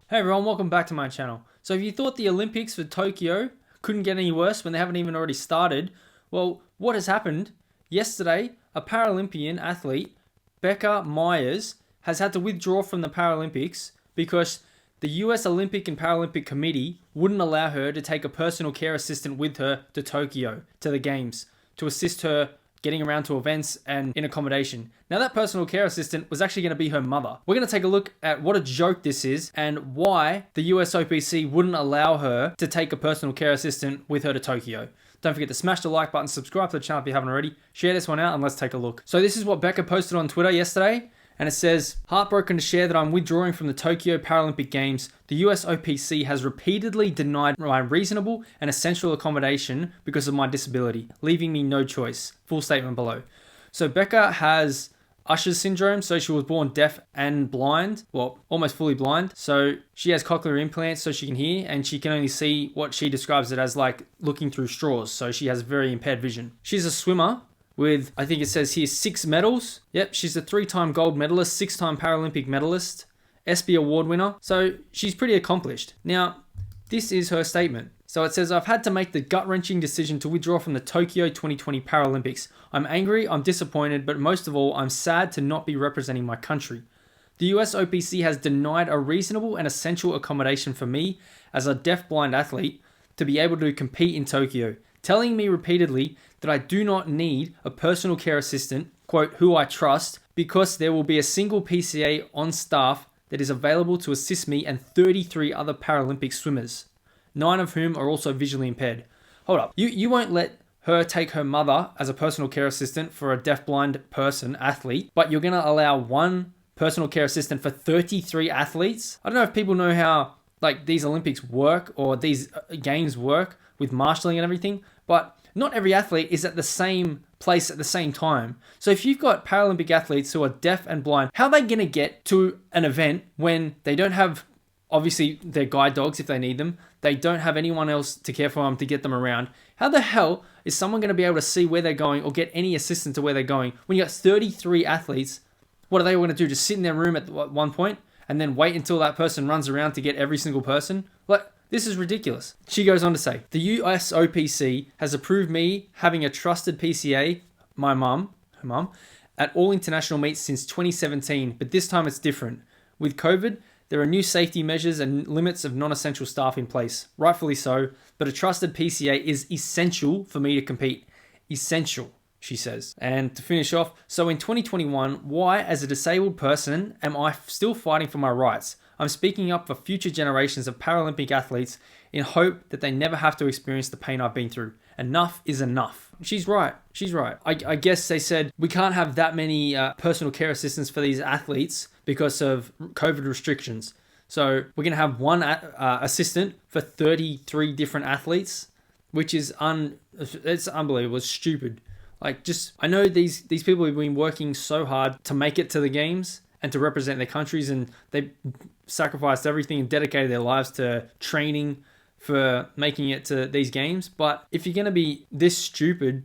Hey everyone, welcome back to my channel. So if you thought the Olympics for Tokyo couldn't get any worse when they haven't even already started, well, what has happened? Yesterday, a Paralympian athlete, Becca Meyers, has had to withdraw from the Paralympics because the US Olympic and Paralympic Committee wouldn't allow her to take a personal care assistant with her to Tokyo, to the Games, to assist her getting around to events and in accommodation. Now that personal care assistant was actually going to be her mother. We're going to take a look at what a joke this is and why the USOPC wouldn't allow her to take a personal care assistant with her to Tokyo. Don't forget to smash the like button, subscribe to the channel if you haven't already, share this one out, and let's take a look. So this is what Becca posted on Twitter yesterday. And it says, heartbroken to share that I'm withdrawing from the Tokyo Paralympic Games. The USOPC has repeatedly denied my reasonable and essential accommodation because of my disability, leaving me no choice. Full statement below. So Becca has Usher's syndrome, so she was born deaf and blind, well, almost fully blind. So she has cochlear implants so she can hear, and she can only see what she describes it as like looking through straws. So she has very impaired vision. She's a swimmer with, I think it says here, 6 medals. Yep, she's a 3-time gold medalist, 6-time Paralympic medalist, ESPY award winner. So she's pretty accomplished. Now, this is her statement. So it says, I've had to make the gut-wrenching decision to withdraw from the Tokyo 2020 Paralympics. I'm angry, I'm disappointed, but most of all, I'm sad to not be representing my country. The USOPC has denied a reasonable and essential accommodation for me as a deaf-blind athlete to be able to compete in Tokyo, telling me repeatedly that I do not need a personal care assistant, quote, who I trust, because there will be a single PCA on staff that is available to assist me and 33 other Paralympic swimmers, 9 of whom are also visually impaired. Hold up, you won't let her take her mother as a personal care assistant for a deaf-blind person, athlete, but you're going to allow one personal care assistant for 33 athletes? I don't know if people know how like these Olympics work or these games work with marshalling and everything, but not every athlete is at the same place at the same time. So if you've got Paralympic athletes who are deaf and blind, how are they going to get to an event when they don't have, obviously, their guide dogs if they need them, they don't have anyone else to care for them to get them around? How the hell is someone going to be able to see where they're going or get any assistance to where they're going when you got 33 athletes? What are they going to do? Just sit in their room at one point and then wait until that person runs around to get every single person? Like, this is ridiculous. She goes on to say, the USOPC has approved me having a trusted PCA, her mum, at all international meets since 2017, but this time it's different. With COVID, there are new safety measures and limits of non-essential staff in place. Rightfully so, but a trusted PCA is essential for me to compete. Essential, she says. And to finish off, so in 2021, why as a disabled person am I still fighting for my rights? I'm speaking up for future generations of Paralympic athletes in hope that they never have to experience the pain I've been through. Enough is enough. She's right. She's right. I guess they said we can't have that many personal care assistants for these athletes because of COVID restrictions. So we're going to have one assistant for 33 different athletes, which is it's unbelievable. It's stupid. Like, just, I know these people have been working so hard to make it to the games and to represent their countries, and they sacrificed everything and dedicated their lives to training for making it to these games. But if you're going to be this stupid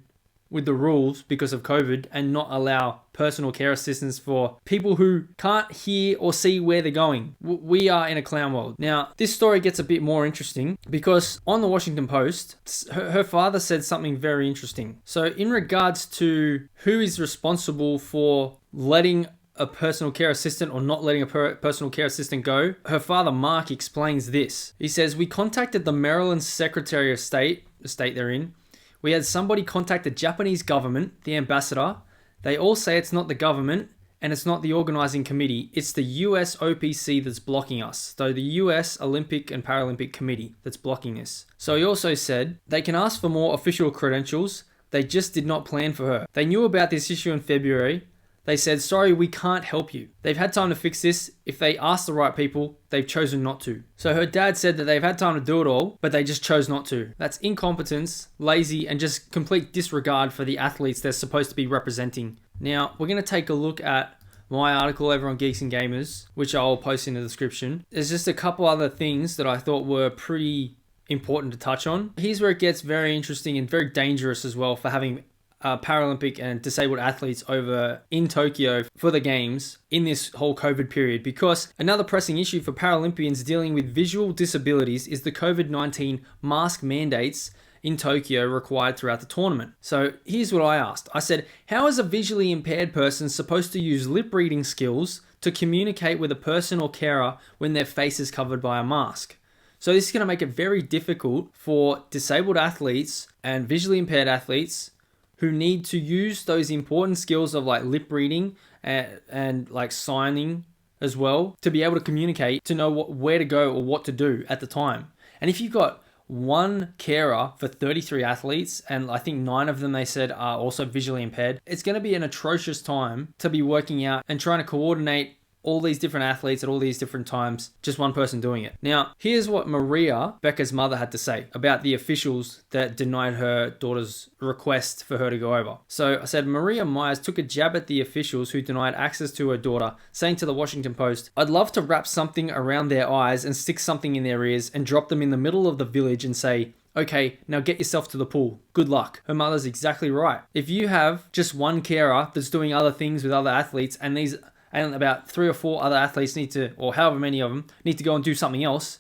with the rules because of COVID and not allow personal care assistance for people who can't hear or see where they're going, we are in a clown world. Now, this story gets a bit more interesting because on the Washington Post, her father said something very interesting. So in regards to who is responsible for letting a personal care assistant or not letting a personal care assistant go, her father Mark explains this. He says, we contacted the Maryland Secretary of State, the state they're in. We had somebody contact the Japanese government, the ambassador. They all say it's not the government and it's not the organizing committee. It's the USOPC that's blocking us. So the US Olympic and Paralympic Committee that's blocking this. So he also said they can ask for more official credentials. They just did not plan for her. They knew about this issue in February. They said, sorry, we can't help you. They've had time to fix this. If they asked the right people, they've chosen not to. So her dad said that they've had time to do it all, but they just chose not to. That's incompetence, lazy, and just complete disregard for the athletes they're supposed to be representing. Now, we're going to take a look at my article over on Geeks and Gamers, which I'll post in the description. There's just a couple other things that I thought were pretty important to touch on. Here's where it gets very interesting and very dangerous as well for having Paralympic and disabled athletes over in Tokyo for the games in this whole COVID period, because another pressing issue for Paralympians dealing with visual disabilities is the COVID-19 mask mandates in Tokyo required throughout the tournament. So here's what I asked. I said, how is a visually impaired person supposed to use lip reading skills to communicate with a person or carer when their face is covered by a mask? So this is going to make it very difficult for disabled athletes and visually impaired athletes who need to use those important skills of like lip reading and like signing as well to be able to communicate, to know where to go or what to do at the time. And if you've got one carer for 33 athletes, and I think 9 of them they said are also visually impaired, it's going to be an atrocious time to be working out and trying to coordinate all these different athletes at all these different times, just one person doing it. Now, here's what Maria, Becca's mother, had to say about the officials that denied her daughter's request for her to go over. So I said, Maria Meyers took a jab at the officials who denied access to her daughter, saying to the Washington Post, "I'd love to wrap something around their eyes and stick something in their ears and drop them in the middle of the village and say, okay, now get yourself to the pool. Good luck." Her mother's exactly right. If you have just one carer that's doing other things with other athletes, and about 3 or 4 other athletes need to, or however many of them, need to go and do something else,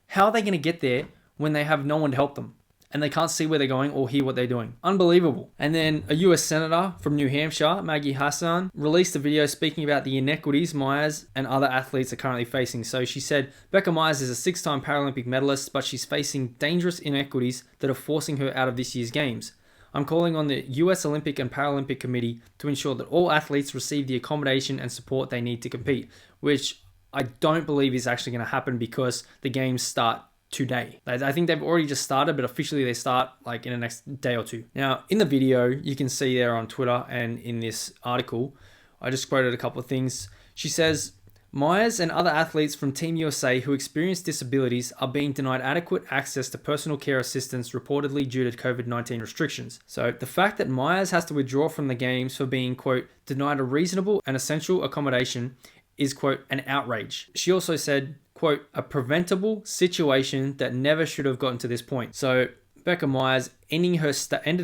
how are they going to get there when they have no one to help them and they can't see where they're going or hear what they're doing? Unbelievable. And then a US Senator from New Hampshire, Maggie Hassan, released a video speaking about the inequities Myers and other athletes are currently facing. So she said, Becca Meyers is a 6-time Paralympic medalist, but she's facing dangerous inequities that are forcing her out of this year's games. I'm calling on the US Olympic and Paralympic Committee to ensure that all athletes receive the accommodation and support they need to compete, which I don't believe is actually going to happen because the games start today. I think they've already just started, but officially they start like in the next day or two. Now, in the video, you can see there on Twitter and in this article, I just quoted a couple of things. She says, Myers and other athletes from Team USA who experience disabilities are being denied adequate access to personal care assistance reportedly due to COVID-19 restrictions. So the fact that Myers has to withdraw from the games for being, quote, denied a reasonable and essential accommodation is, quote, an outrage. She also said, quote, a preventable situation that never should have gotten to this point. So Becca Meyers ended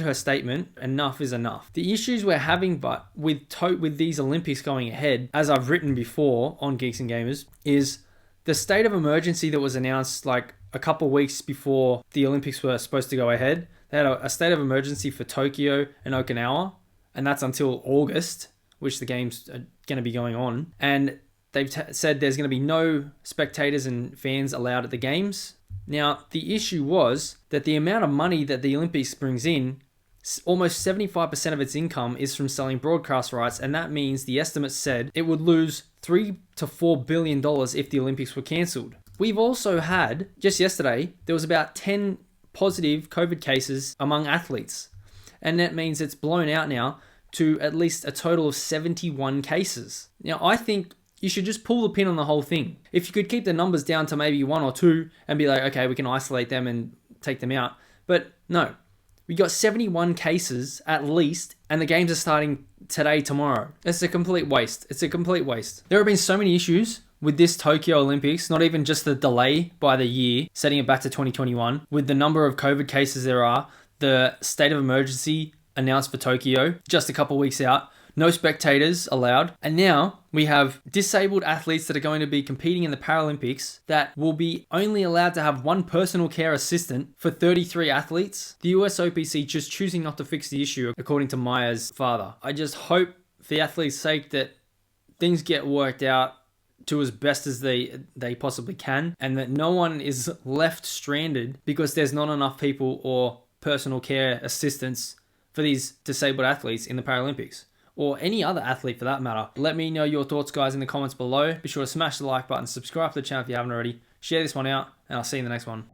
her statement, enough is enough. The issues we're having but with these Olympics going ahead, as I've written before on Geeks and Gamers, is the state of emergency that was announced like a couple weeks before the Olympics were supposed to go ahead. They had a state of emergency for Tokyo and Okinawa, and that's until August, which the games are going to be going on. And they've said there's going to be no spectators and fans allowed at the games. Now, the issue was that the amount of money that the Olympics brings in, almost 75% of its income is from selling broadcast rights, and that means the estimates said it would lose $3 to $4 billion if the Olympics were cancelled. We've also had, just yesterday, there was about 10 positive COVID cases among athletes, and that means it's blown out now to at least a total of 71 cases. Now, I think you should just pull the pin on the whole thing. If you could keep the numbers down to maybe 1 or 2 and be like, okay, we can isolate them and take them out. But no, we got 71 cases at least, and the games are starting today, tomorrow. It's a complete waste. It's a complete waste. There have been so many issues with this Tokyo Olympics, not even just the delay by the year, setting it back to 2021, with the number of COVID cases there are, the state of emergency announced for Tokyo just a couple weeks out, no spectators allowed. And now we have disabled athletes that are going to be competing in the Paralympics that will be only allowed to have one personal care assistant for 33 athletes. The USOPC just choosing not to fix the issue, according to Meyers' father. I just hope for the athletes' sake that things get worked out to as best as they possibly can, and that no one is left stranded because there's not enough people or personal care assistants for these disabled athletes in the Paralympics, or any other athlete for that matter. Let me know your thoughts, guys, in the comments below. Be sure to smash the like button, subscribe to the channel if you haven't already, share this one out, and I'll see you in the next one.